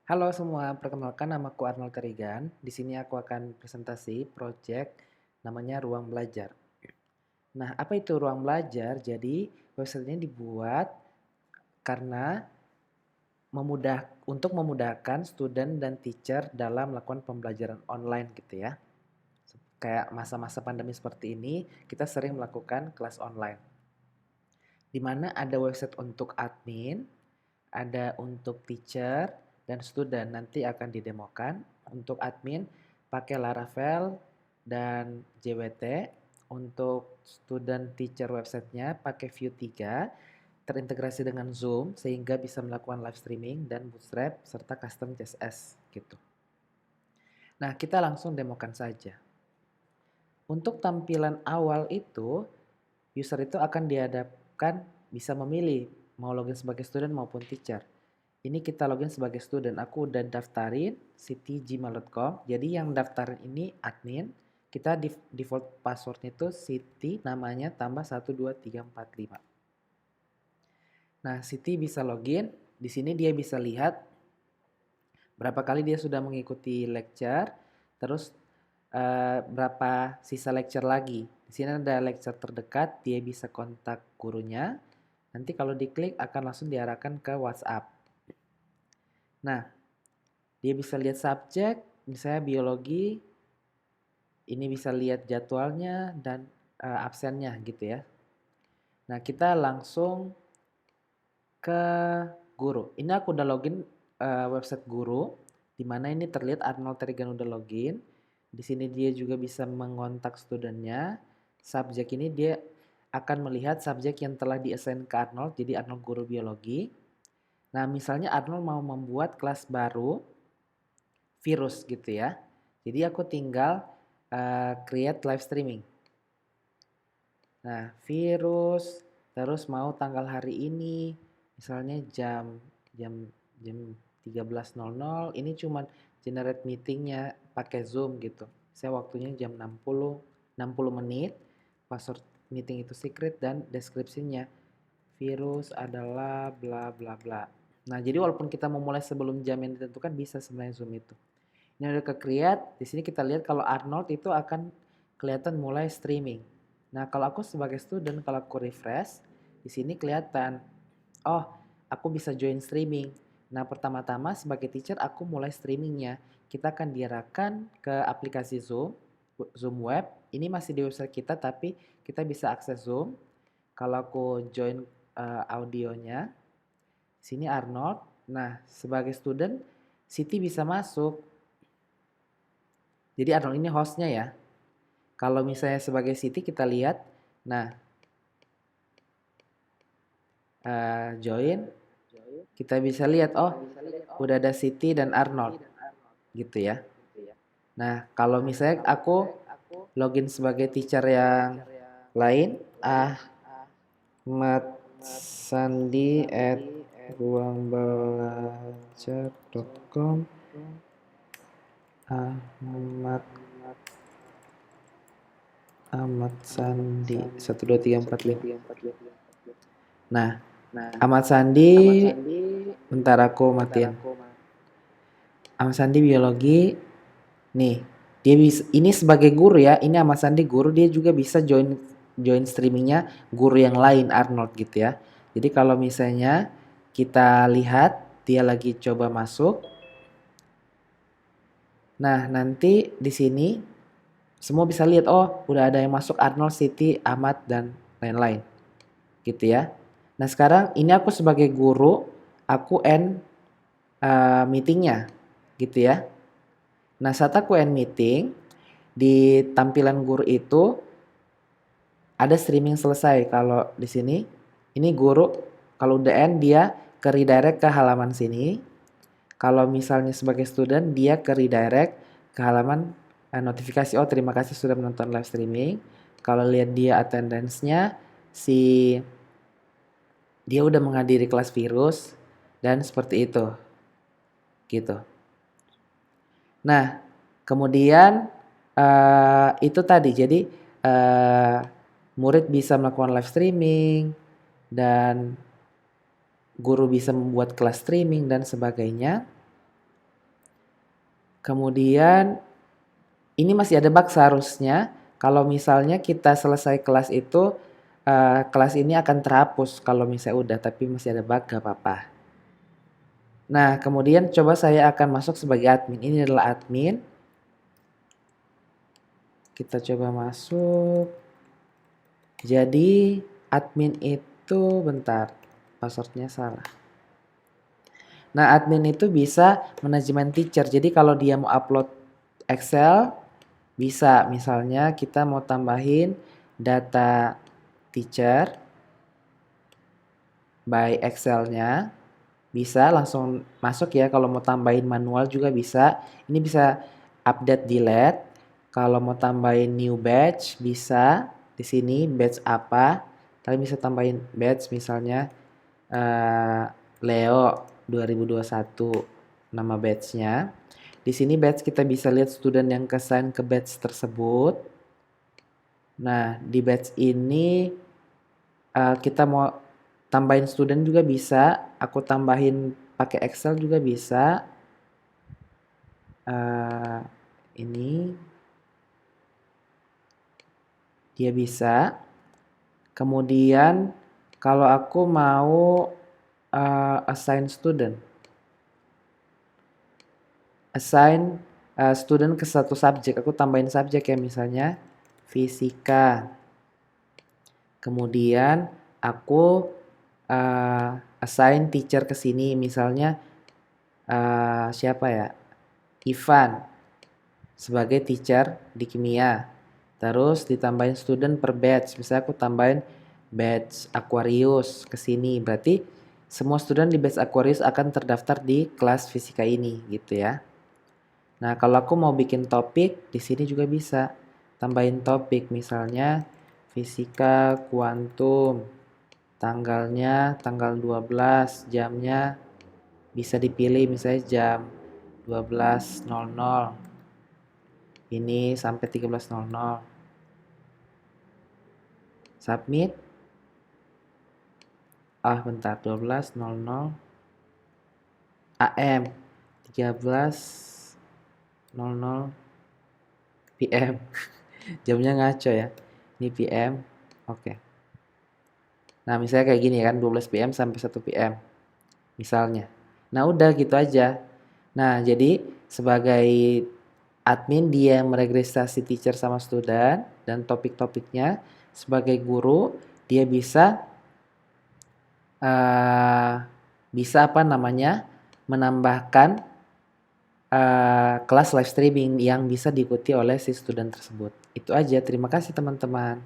Halo semua, perkenalkan namaku Arnold Terigan. Di sini aku akan presentasi project namanya Ruang Belajar. Nah, apa itu Ruang Belajar? Jadi, website ini dibuat karena untuk memudahkan student dan teacher dalam melakukan pembelajaran online gitu ya. Kayak masa-masa pandemi seperti ini, kita sering melakukan kelas online. Di mana ada website untuk admin, ada untuk teacher dan student. Nanti akan didemokan. Untuk admin pakai Laravel dan JWT. Untuk student teacher websitenya pakai Vue 3, terintegrasi dengan Zoom sehingga bisa melakukan live streaming dan Bootstrap serta custom CSS gitu. Nah, kita langsung demokan saja. Untuk tampilan awal itu, user itu akan dihadapkan bisa memilih mau login sebagai student maupun teacher. Ini kita login sebagai student. Aku udah daftarin siti@gmail.com. Jadi yang daftarin ini admin. Kita default passwordnya itu Siti namanya tambah 12345. Nah, Siti bisa login. Di sini dia bisa lihat berapa kali dia sudah mengikuti lecture, terus berapa sisa lecture lagi. Di sini ada lecture terdekat, dia bisa kontak gurunya. Nanti kalau diklik akan langsung diarahkan ke WhatsApp. Nah, dia bisa lihat subjek, misalnya biologi, ini bisa lihat jadwalnya dan absennya gitu ya. Nah, kita langsung ke guru. Ini aku udah login website guru, di mana ini terlihat Arnold Terigan udah login. Di sini dia juga bisa mengontak studentnya. Subjek ini dia akan melihat subjek yang telah di-assign ke Arnold, jadi Arnold guru biologi. Nah, misalnya Arnold mau membuat kelas baru, virus gitu ya. Jadi aku tinggal create live streaming. Nah, virus, terus mau tanggal hari ini, misalnya jam jam jam 13.00, ini cuman generate meetingnya pakai Zoom gitu. Saya waktunya jam 60 menit, password meeting itu secret dan deskripsinya virus adalah bla bla bla. Nah, jadi walaupun kita memulai sebelum jam yang ditentukan bisa sebenarnya Zoom itu. Ini udah ke create, di sini kita lihat kalau Arnold itu akan kelihatan mulai streaming. Nah, kalau aku sebagai student, kalau aku refresh, di sini kelihatan, oh, aku bisa join streaming. Nah, pertama-tama sebagai teacher aku mulai streamingnya. Kita akan diarahkan ke aplikasi Zoom, Zoom Web. Ini masih di website kita, tapi kita bisa akses Zoom. Kalau aku join audionya, sini Arnold. Nah, sebagai student, Siti bisa masuk. Jadi Arnold ini hostnya ya. Kalau misalnya sebagai Siti kita lihat, nah join, kita bisa lihat oh udah ada Siti dan Arnold gitu ya. Nah kalau misalnya aku login sebagai teacher yang lain, Ahmad Sandi @ruangbelajar.com, Ahmad Ahmad Sandi 12345. Nah, Ahmad Sandi, bentar aku matiin. Ahmad Sandi biologi, nih dia bisa, ini sebagai guru ya, ini Ahmad Sandi guru, dia juga bisa join streamingnya guru yang lain Arnold gitu ya. Jadi kalau misalnya kita lihat dia lagi coba masuk, nah nanti di sini semua bisa lihat oh udah ada yang masuk Arnold, Siti, Ahmad dan lain-lain gitu ya. Nah sekarang ini aku sebagai guru, aku end meetingnya gitu ya. Nah saat aku end meeting, di tampilan guru itu ada streaming selesai. Kalau di sini, ini guru kalau udah end dia ke redirect ke halaman sini. Kalau misalnya sebagai student dia ke redirect ke halaman notifikasi, oh terima kasih sudah menonton live streaming. Kalau lihat dia attendance-nya, dia udah menghadiri kelas virus dan seperti itu gitu. Nah kemudian itu tadi jadi murid bisa melakukan live streaming dan guru bisa membuat kelas streaming dan sebagainya. Kemudian ini masih ada bug seharusnya. Kalau misalnya kita selesai kelas itu, kelas ini akan terhapus kalau misalnya udah, tapi masih ada bug gak apa-apa. Nah, kemudian coba saya akan masuk sebagai admin. Ini adalah admin. Kita coba masuk. Jadi, admin itu, bentar, passwordnya salah. Nah, admin itu bisa manajemen teacher. Jadi, kalau dia mau upload Excel, bisa. Misalnya kita mau tambahin data teacher by Excel-nya. Bisa langsung masuk ya. Kalau mau tambahin manual juga bisa. Ini bisa update delete. Kalau mau tambahin new batch bisa. Di sini batch apa? Kalian bisa tambahin batch misalnya Leo 2021 nama batchnya. Di sini batch kita bisa lihat student yang kesign ke batch tersebut. Nah, di batch ini kita mau tambahin student juga bisa. Aku tambahin pakai Excel juga bisa. Ini dia bisa. Kemudian kalau aku mau assign student student ke satu subjek, aku tambahin subjek ya, misalnya fisika. Kemudian aku assign teacher ke sini, misalnya siapa ya, Ivan sebagai teacher di kimia. Terus ditambahin student per batch, misalnya aku tambahin batch Aquarius ke sini, berarti semua student di batch Aquarius akan terdaftar di kelas fisika ini gitu ya. Nah, kalau aku mau bikin topik, di sini juga bisa tambahin topik, misalnya fisika kuantum. Tanggalnya tanggal 12, jamnya bisa dipilih misalnya jam 12.00. Ini sampai 13.00. Submit. Bentar, 12.00 AM, 13.00 PM. Jamnya ngaco ya. Ini PM. Oke. Nah, misalnya kayak gini kan, 12 PM sampai 1 PM. Misalnya. Nah, udah gitu aja. Nah, jadi sebagai admin dia meregistrasi teacher sama student dan topik-topiknya. Sebagai guru dia bisa menambahkan kelas live streaming yang bisa diikuti oleh si student tersebut. Itu aja. Terima kasih teman-teman.